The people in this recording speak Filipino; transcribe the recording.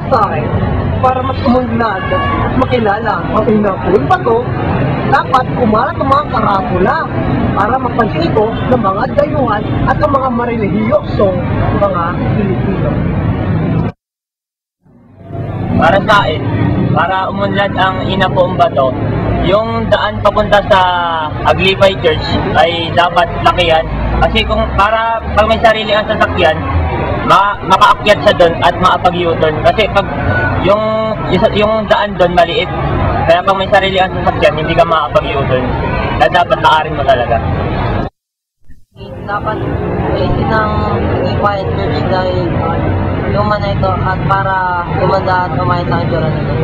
sa akin, para mas umunlad at makilala ang Inapon Bato, dapat kumalat ang mga karatula para mapansin ito ng mga dayuhan at ang mga marelihiyosong mga Pilipino. Para sa akin, para umunlad ang Inapon Bato, yung daan papunta sa Aglipay Church ay dapat lakihan. Kasi kung para pag may sarili ang sasakyan, makaakyat siya doon at maapag-U-turn. Kasi pag yung daan doon maliit, kaya pag may sarili ang sasakyan, hindi ka maapag-U-turn. Kaya dapat lakarin mo talaga. Dapat ulitin ng Aglipay Church dahil luma na ito at para gumanda at umayos ang itsura nito.